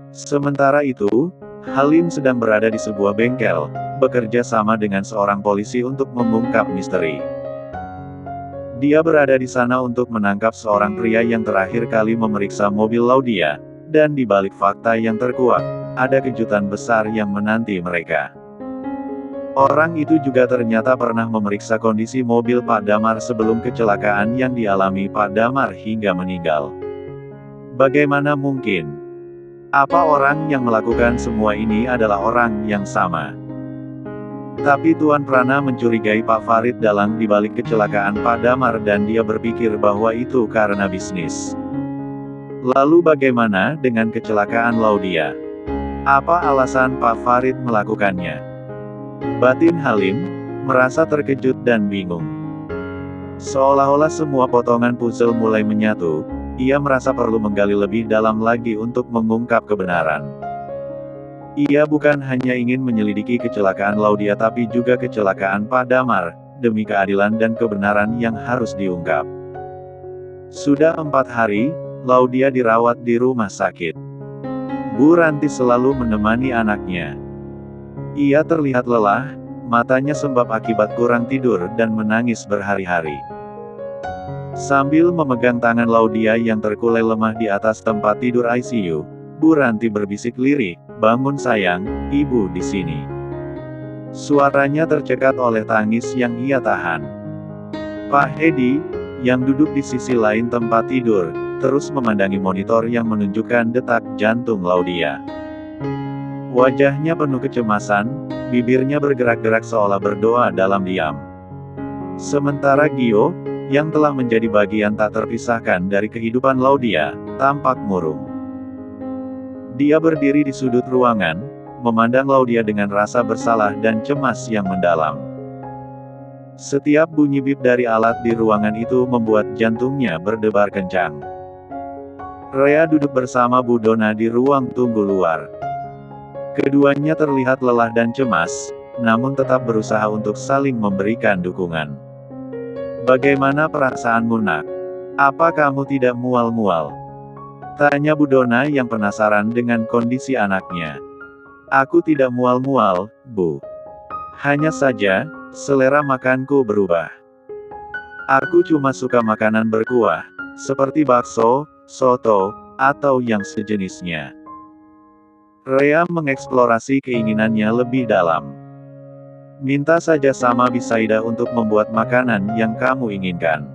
Sementara itu, Halim sedang berada di sebuah bengkel, bekerja sama dengan seorang polisi untuk mengungkap misteri. Dia berada di sana untuk menangkap seorang pria yang terakhir kali memeriksa mobil Laudia, dan di balik fakta yang terkuak, ada kejutan besar yang menanti mereka. Orang itu juga ternyata pernah memeriksa kondisi mobil Pak Damar sebelum kecelakaan yang dialami Pak Damar hingga meninggal. Bagaimana mungkin? Apa orang yang melakukan semua ini adalah orang yang sama? Tapi Tuan Prana mencurigai Pak Farid dalang di balik kecelakaan Pak Damar dan dia berpikir bahwa itu karena bisnis. Lalu bagaimana dengan kecelakaan Laudia? Apa alasan Pak Farid melakukannya? Batin Halim merasa terkejut dan bingung. Seolah-olah semua potongan puzzle mulai menyatu, ia merasa perlu menggali lebih dalam lagi untuk mengungkap kebenaran. Ia bukan hanya ingin menyelidiki kecelakaan Laudia tapi juga kecelakaan Pak Damar, demi keadilan dan kebenaran yang harus diungkap. Sudah 4 hari, Laudia dirawat di rumah sakit. Bu Ranti selalu menemani anaknya. Ia terlihat lelah, matanya sembab akibat kurang tidur dan menangis berhari-hari. Sambil memegang tangan Laudia yang terkulai lemah di atas tempat tidur ICU, Bu Ranti berbisik lirih, "Bangun sayang, ibu di sini." Suaranya tercekat oleh tangis yang ia tahan. Pak Hedi, yang duduk di sisi lain tempat tidur, terus memandangi monitor yang menunjukkan detak jantung Laudia. Wajahnya penuh kecemasan, bibirnya bergerak-gerak seolah berdoa dalam diam. Sementara Gio, yang telah menjadi bagian tak terpisahkan dari kehidupan Laudia, tampak murung. Dia berdiri di sudut ruangan, memandang Laudia dengan rasa bersalah dan cemas yang mendalam. Setiap bunyi bip dari alat di ruangan itu membuat jantungnya berdebar kencang. Rea duduk bersama Bu Dona di ruang tunggu luar. Keduanya terlihat lelah dan cemas, namun tetap berusaha untuk saling memberikan dukungan. "Bagaimana perasaanmu nak? Apa kamu tidak mual-mual?" tanya Bu Dona yang penasaran dengan kondisi anaknya. "Aku tidak mual-mual, Bu. Hanya saja, selera makanku berubah. Aku cuma suka makanan berkuah, seperti bakso, soto, atau yang sejenisnya." Rea mengeksplorasi keinginannya lebih dalam. "Minta saja sama Bisaida untuk membuat makanan yang kamu inginkan.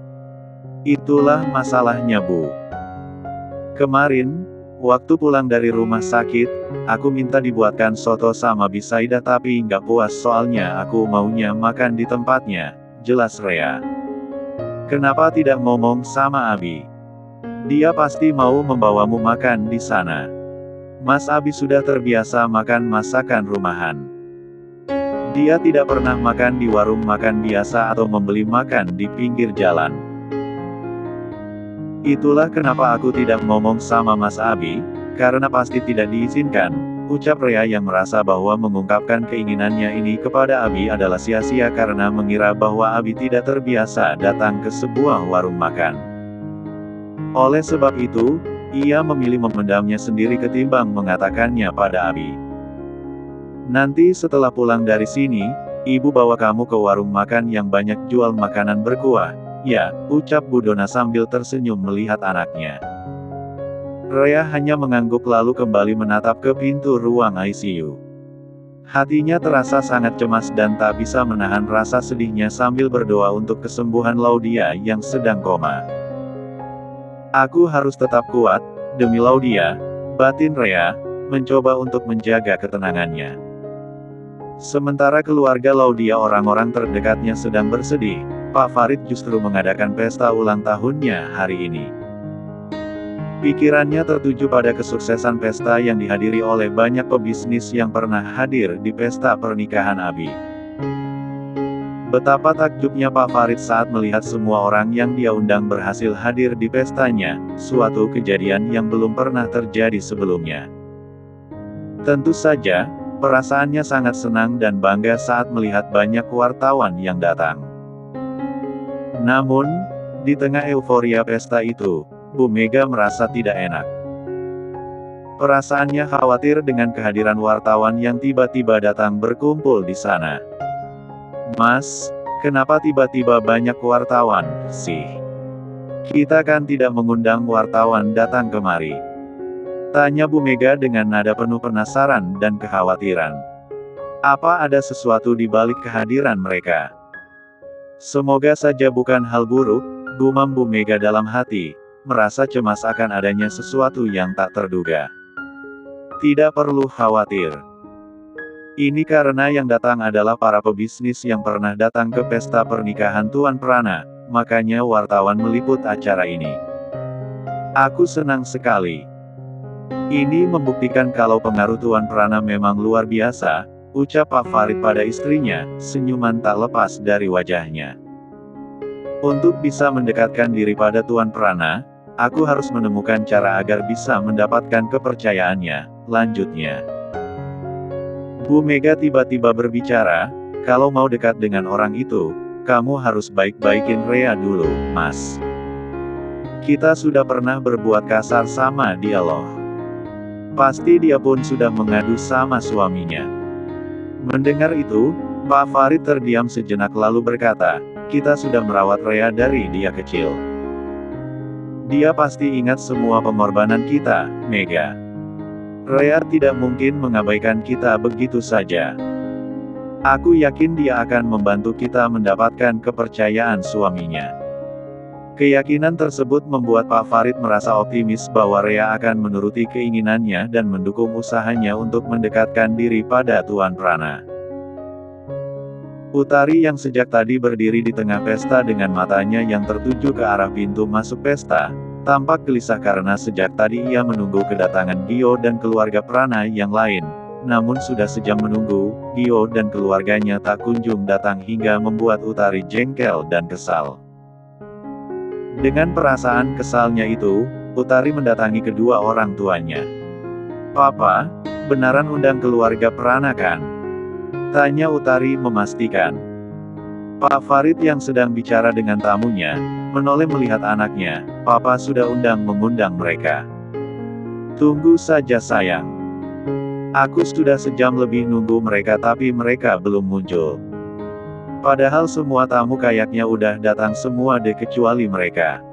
Itulah masalahnya Bu. Kemarin, waktu pulang dari rumah sakit, aku minta dibuatkan soto sama Bisaida tapi nggak puas soalnya aku maunya makan di tempatnya," jelas Rea. "Kenapa tidak ngomong sama Abi? Dia pasti mau membawamu makan di sana. Mas Abi sudah terbiasa makan masakan rumahan. Dia tidak pernah makan di warung makan biasa atau membeli makan di pinggir jalan. Itulah kenapa aku tidak ngomong sama Mas Abi, karena pasti tidak diizinkan," ucap Rea yang merasa bahwa mengungkapkan keinginannya ini kepada Abi adalah sia-sia karena mengira bahwa Abi tidak terbiasa datang ke sebuah warung makan. Oleh sebab itu, ia memilih memendamnya sendiri ketimbang mengatakannya pada Abi. "Nanti setelah pulang dari sini, ibu bawa kamu ke warung makan yang banyak jual makanan berkuah, ya," ucap Bu Dona sambil tersenyum melihat anaknya. Rea hanya mengangguk lalu kembali menatap ke pintu ruang ICU. Hatinya terasa sangat cemas dan tak bisa menahan rasa sedihnya sambil berdoa untuk kesembuhan Laudia yang sedang koma. "Aku harus tetap kuat, demi Laudia," batin Rea, mencoba untuk menjaga ketenangannya. Sementara keluarga Laudia orang-orang terdekatnya sedang bersedih, Pak Farid justru mengadakan pesta ulang tahunnya hari ini. Pikirannya tertuju pada kesuksesan pesta yang dihadiri oleh banyak pebisnis yang pernah hadir di pesta pernikahan Abi. Betapa takjubnya Pak Farid saat melihat semua orang yang dia undang berhasil hadir di pestanya, suatu kejadian yang belum pernah terjadi sebelumnya. Tentu saja, perasaannya sangat senang dan bangga saat melihat banyak wartawan yang datang. Namun, di tengah euforia pesta itu, Bu Mega merasa tidak enak. Perasaannya khawatir dengan kehadiran wartawan yang tiba-tiba datang berkumpul di sana. "Mas, kenapa tiba-tiba banyak wartawan, sih? Kita kan tidak mengundang wartawan datang kemari?" tanya Bu Mega dengan nada penuh penasaran dan kekhawatiran. Apa ada sesuatu di balik kehadiran mereka? Semoga saja bukan hal buruk, gumam Bu Mega dalam hati, merasa cemas akan adanya sesuatu yang tak terduga. Tidak perlu khawatir. Ini karena yang datang adalah para pebisnis yang pernah datang ke pesta pernikahan Tuan Prana, makanya wartawan meliput acara ini. Aku senang sekali. Ini membuktikan kalau pengaruh Tuan Prana memang luar biasa, ucap Pak Farid pada istrinya, senyuman tak lepas dari wajahnya. Untuk bisa mendekatkan diri pada Tuan Prana, aku harus menemukan cara agar bisa mendapatkan kepercayaannya, lanjutnya. Bu Mega tiba-tiba berbicara, kalau mau dekat dengan orang itu, kamu harus baik-baikin Rea dulu, Mas. Kita sudah pernah berbuat kasar sama dia loh. Pasti dia pun sudah mengadu sama suaminya. Mendengar itu, Pak Farid terdiam sejenak lalu berkata, kita sudah merawat Rea dari dia kecil. Dia pasti ingat semua pengorbanan kita, Mega. Rea tidak mungkin mengabaikan kita begitu saja. Aku yakin dia akan membantu kita mendapatkan kepercayaan suaminya. Keyakinan tersebut membuat Pak Farid merasa optimis bahwa Rea akan menuruti keinginannya dan mendukung usahanya untuk mendekatkan diri pada Tuan Prana. Utari yang sejak tadi berdiri di tengah pesta dengan matanya yang tertuju ke arah pintu masuk pesta, tampak gelisah karena sejak tadi ia menunggu kedatangan Gio dan keluarga Prana yang lain. Namun sudah sejam menunggu, Gio dan keluarganya tak kunjung datang hingga membuat Utari jengkel dan kesal. Dengan perasaan kesalnya itu, Utari mendatangi kedua orang tuanya. "Papa, benaran undang keluarga Prana kan?" tanya Utari memastikan. Pak Farid yang sedang bicara dengan tamunya, menoleh melihat anaknya, "Papa sudah mengundang mereka." "Tunggu saja sayang. Aku sudah sejam lebih nunggu mereka tapi mereka belum muncul. Padahal semua tamu kayaknya udah datang semua deh kecuali mereka.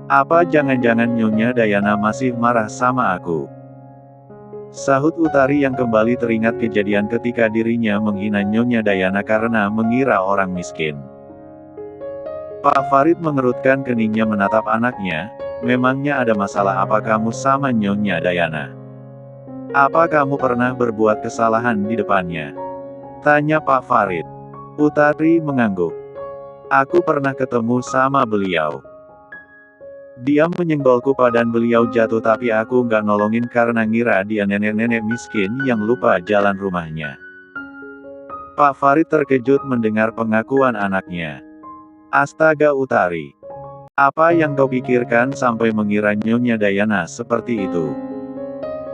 Apa jangan-jangan Nyonya Dayana masih marah sama aku?" sahut Utari yang kembali teringat kejadian ketika dirinya menghina Nyonya Dayana karena mengira orang miskin. Pak Farid mengerutkan keningnya menatap anaknya, "Memangnya ada masalah apa kamu sama Nyonya Dayana? Apa kamu pernah berbuat kesalahan di depannya?" tanya Pak Farid. Utari mengangguk. "Aku pernah ketemu sama beliau. Dia menyenggolku dan beliau jatuh tapi aku nggak nolongin karena ngira dia nenek-nenek miskin yang lupa jalan rumahnya." Pak Farid terkejut mendengar pengakuan anaknya. "Astaga Utari. Apa yang kau pikirkan sampai mengira Nyonya Dayana seperti itu?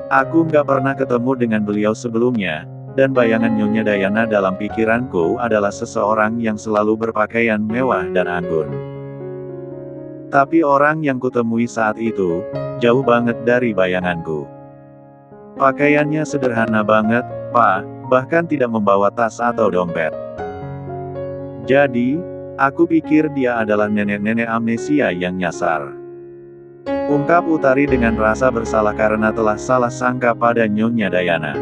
Aku nggak pernah ketemu dengan beliau sebelumnya, dan bayangan Nyonya Dayana dalam pikiranku adalah seseorang yang selalu berpakaian mewah dan anggun. Tapi orang yang kutemui saat itu, jauh banget dari bayanganku. Pakaiannya sederhana banget, Pak, bahkan tidak membawa tas atau dompet. Jadi, aku pikir dia adalah nenek-nenek amnesia yang nyasar." ungkap Utari dengan rasa bersalah karena telah salah sangka pada Nyonya Dayana.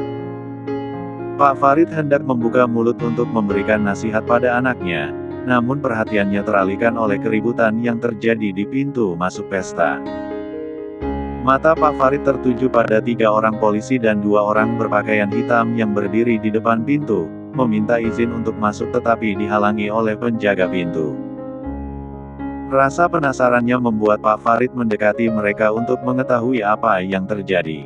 Pak Farid hendak membuka mulut untuk memberikan nasihat pada anaknya, namun perhatiannya teralihkan oleh keributan yang terjadi di pintu masuk pesta. Mata Pak Farid tertuju pada 3 orang polisi dan 2 orang berpakaian hitam yang berdiri di depan pintu, meminta izin untuk masuk tetapi dihalangi oleh penjaga pintu. Rasa penasarannya membuat Pak Farid mendekati mereka untuk mengetahui apa yang terjadi.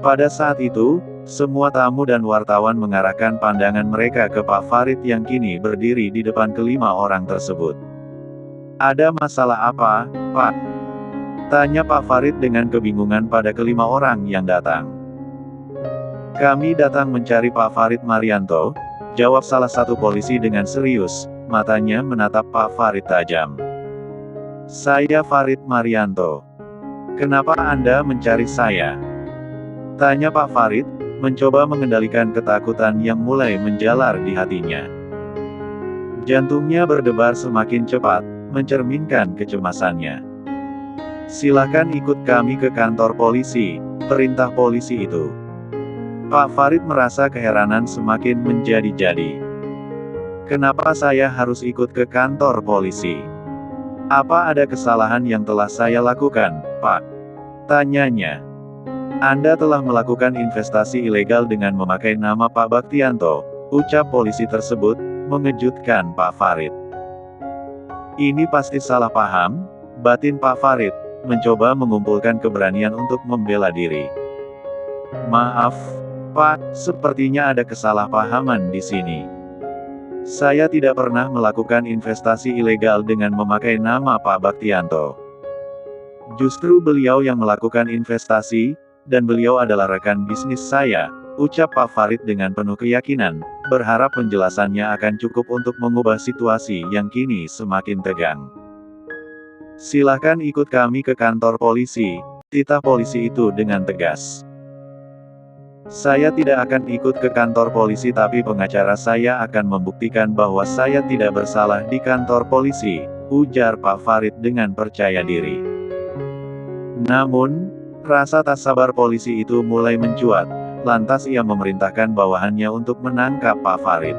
Pada saat itu, semua tamu dan wartawan mengarahkan pandangan mereka ke Pak Farid yang kini berdiri di depan kelima orang tersebut. "Ada masalah apa, Pak?" tanya Pak Farid dengan kebingungan pada kelima orang yang datang. "Kami datang mencari Pak Farid Marianto," jawab salah satu polisi dengan serius, matanya menatap Pak Farid tajam. "Saya Farid Marianto. Kenapa Anda mencari saya? Tanya Pak Farid, mencoba mengendalikan ketakutan yang mulai menjalar di hatinya. Jantungnya berdebar semakin cepat, mencerminkan kecemasannya. Silakan ikut kami ke kantor polisi, perintah polisi itu. Pak Farid merasa keheranan semakin menjadi-jadi. Kenapa saya harus ikut ke kantor polisi? Apa ada kesalahan yang telah saya lakukan, Pak? Tanyanya. Anda telah melakukan investasi ilegal dengan memakai nama Pak Baktianto, ucap polisi tersebut, mengejutkan Pak Farid. Ini pasti salah paham, batin Pak Farid, mencoba mengumpulkan keberanian untuk membela diri. Maaf, Pak, sepertinya ada kesalahpahaman di sini. Saya tidak pernah melakukan investasi ilegal dengan memakai nama Pak Baktianto. Justru beliau yang melakukan investasi, dan beliau adalah rekan bisnis saya, ucap Pak Farid dengan penuh keyakinan, berharap penjelasannya akan cukup untuk mengubah situasi yang kini semakin tegang. Silakan ikut kami ke kantor polisi, titah polisi itu dengan tegas. Saya tidak akan ikut ke kantor polisi tapi pengacara saya akan membuktikan bahwa saya tidak bersalah di kantor polisi, ujar Pak Farid dengan percaya diri. Namun, rasa tak sabar polisi itu mulai mencuat, lantas ia memerintahkan bawahannya untuk menangkap Pak Farid.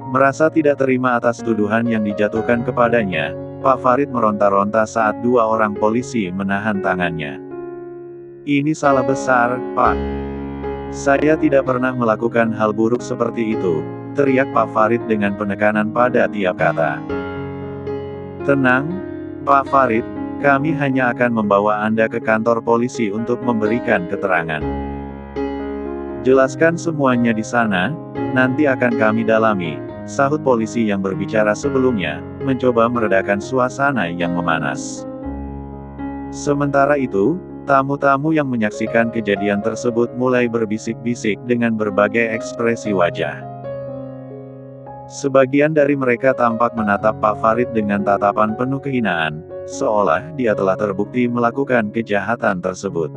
Merasa tidak terima atas tuduhan yang dijatuhkan kepadanya, Pak Farid meronta-ronta saat dua orang polisi menahan tangannya. Ini salah besar, Pak. Saya tidak pernah melakukan hal buruk seperti itu, teriak Pak Farid dengan penekanan pada tiap kata. Tenang, Pak Farid, kami hanya akan membawa Anda ke kantor polisi untuk memberikan keterangan. Jelaskan semuanya di sana, nanti akan kami dalami, sahut polisi yang berbicara sebelumnya, mencoba meredakan suasana yang memanas. Sementara itu, tamu-tamu yang menyaksikan kejadian tersebut mulai berbisik-bisik dengan berbagai ekspresi wajah. Sebagian dari mereka tampak menatap Pak Farid dengan tatapan penuh kehinaan, seolah dia telah terbukti melakukan kejahatan tersebut.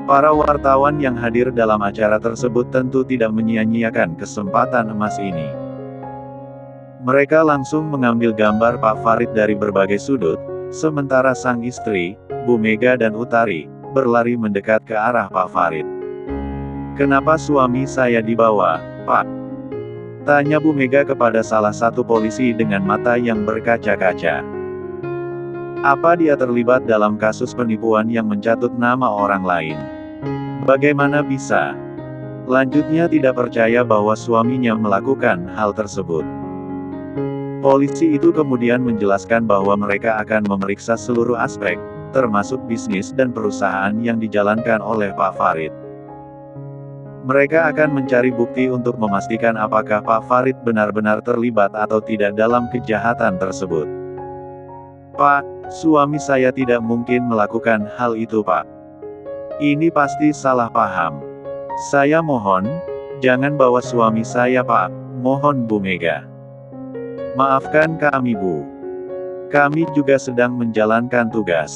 Para wartawan yang hadir dalam acara tersebut tentu tidak menyia-nyiakan kesempatan emas ini. Mereka langsung mengambil gambar Pak Farid dari berbagai sudut, sementara sang istri, Bu Mega dan Utari, berlari mendekat ke arah Pak Farid. Kenapa suami saya dibawa, Pak? Tanya Bu Mega kepada salah satu polisi dengan mata yang berkaca-kaca. Apa dia terlibat dalam kasus penipuan yang mencatut nama orang lain? Bagaimana bisa? Lanjutnya tidak percaya bahwa suaminya melakukan hal tersebut. Polisi itu kemudian menjelaskan bahwa mereka akan memeriksa seluruh aspek, termasuk bisnis dan perusahaan yang dijalankan oleh Pak Farid. Mereka akan mencari bukti untuk memastikan apakah Pak Farid benar-benar terlibat atau tidak dalam kejahatan tersebut. Pak, suami saya tidak mungkin melakukan hal itu, Pak. Ini pasti salah paham. Saya mohon, jangan bawa suami saya, Pak, mohon Bu Mega. Maafkan kami, Bu. Kami juga sedang menjalankan tugas.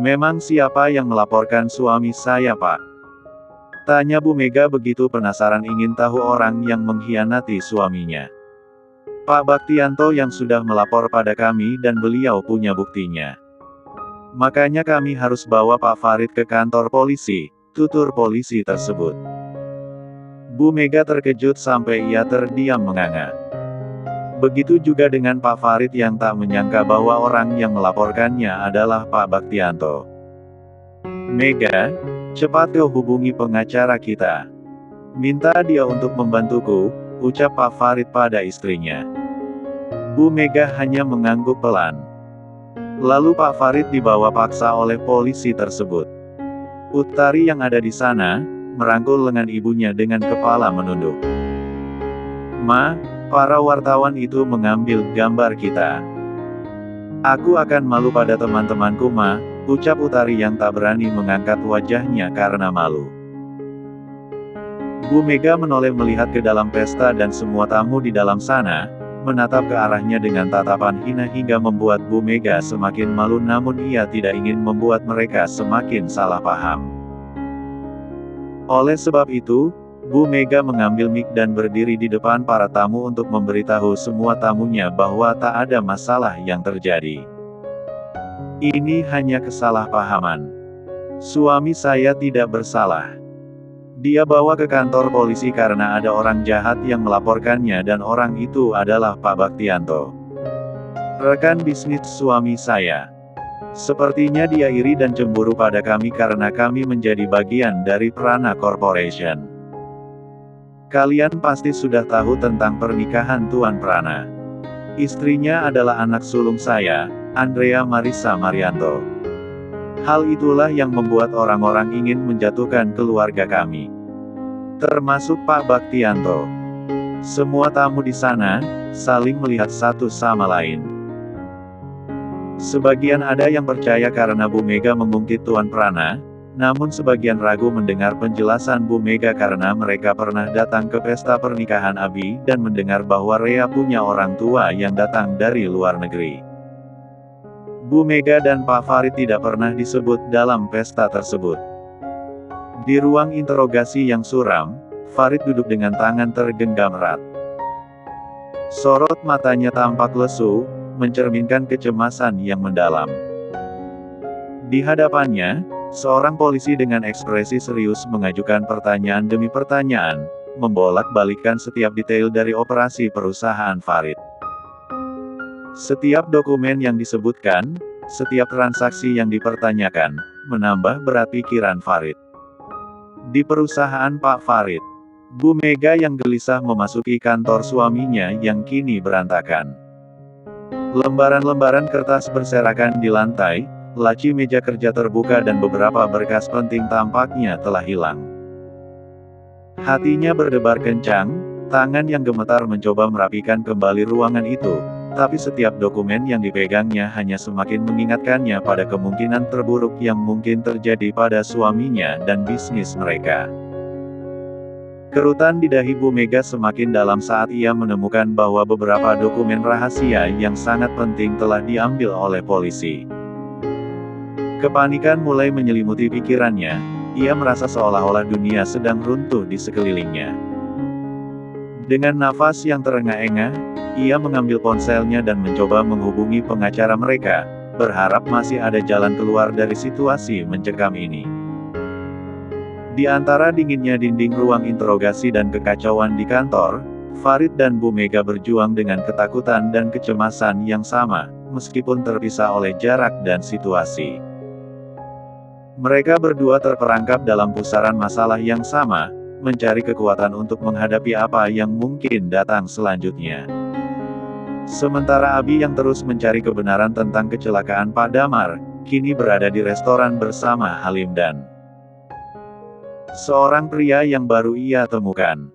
Memang siapa yang melaporkan suami saya, Pak? Tanya Bu Mega begitu penasaran ingin tahu orang yang mengkhianati suaminya. Pak Baktianto yang sudah melapor pada kami dan beliau punya buktinya. Makanya kami harus bawa Pak Farid ke kantor polisi, tutur polisi tersebut. Bu Mega terkejut sampai ia terdiam menganga. Begitu juga dengan Pak Farid yang tak menyangka bahwa orang yang melaporkannya adalah Pak Baktianto. Mega, cepat kau hubungi pengacara kita. Minta dia untuk membantuku, ucap Pak Farid pada istrinya. Bu Mega hanya mengangguk pelan. Lalu Pak Farid dibawa paksa oleh polisi tersebut. Utari yang ada di sana, merangkul lengan ibunya dengan kepala menunduk. Ma, para wartawan itu mengambil gambar kita. Aku akan malu pada teman-temanku, Ma, ucap Utari yang tak berani mengangkat wajahnya karena malu. Bu Mega menoleh melihat ke dalam pesta dan semua tamu di dalam sana, menatap ke arahnya dengan tatapan hina hingga membuat Bu Mega semakin malu, namun ia tidak ingin membuat mereka semakin salah paham. Oleh sebab itu, Bu Mega mengambil mic dan berdiri di depan para tamu untuk memberitahu semua tamunya bahwa tak ada masalah yang terjadi. Ini hanya kesalahpahaman. Suami saya tidak bersalah. Dia bawa ke kantor polisi karena ada orang jahat yang melaporkannya dan orang itu adalah Pak Baktianto. Rekan bisnis suami saya. Sepertinya dia iri dan cemburu pada kami karena kami menjadi bagian dari Prana Corporation. Kalian pasti sudah tahu tentang pernikahan Tuan Prana. Istrinya adalah anak sulung saya, Andrea Marissa Marianto. Hal itulah yang membuat orang-orang ingin menjatuhkan keluarga kami. Termasuk Pak Baktianto. Semua tamu di sana, saling melihat satu sama lain. Sebagian ada yang percaya karena Bu Mega mengungkit Tuan Prana, namun sebagian ragu mendengar penjelasan Bu Mega karena mereka pernah datang ke pesta pernikahan Abi dan mendengar bahwa Rea punya orang tua yang datang dari luar negeri. Bu Mega dan Pak Farid tidak pernah disebut dalam pesta tersebut. Di ruang interogasi yang suram, Farid duduk dengan tangan tergenggam erat. Sorot matanya tampak lesu, mencerminkan kecemasan yang mendalam. Di hadapannya, seorang polisi dengan ekspresi serius mengajukan pertanyaan demi pertanyaan, membolak-balikkan setiap detail dari operasi perusahaan Farid. Setiap dokumen yang disebutkan, setiap transaksi yang dipertanyakan, menambah berat pikiran Farid. Di perusahaan Pak Farid, Bu Mega yang gelisah memasuki kantor suaminya yang kini berantakan. Lembaran-lembaran kertas berserakan di lantai, laci meja kerja terbuka dan beberapa berkas penting tampaknya telah hilang. Hatinya berdebar kencang, tangan yang gemetar mencoba merapikan kembali ruangan itu, tapi setiap dokumen yang dipegangnya hanya semakin mengingatkannya pada kemungkinan terburuk yang mungkin terjadi pada suaminya dan bisnis mereka. Kerutan di dahi Bu Mega semakin dalam saat ia menemukan bahwa beberapa dokumen rahasia yang sangat penting telah diambil oleh polisi. Kepanikan mulai menyelimuti pikirannya, ia merasa seolah-olah dunia sedang runtuh di sekelilingnya. Dengan nafas yang terengah-engah, ia mengambil ponselnya dan mencoba menghubungi pengacara mereka, berharap masih ada jalan keluar dari situasi mencekam ini. Di antara dinginnya dinding ruang interogasi dan kekacauan di kantor, Farid dan Bu Mega berjuang dengan ketakutan dan kecemasan yang sama, meskipun terpisah oleh jarak dan situasi. Mereka berdua terperangkap dalam pusaran masalah yang sama, mencari kekuatan untuk menghadapi apa yang mungkin datang selanjutnya. Sementara Abi yang terus mencari kebenaran tentang kecelakaan Pak Damar, kini berada di restoran bersama Halim dan seorang pria yang baru ia temukan.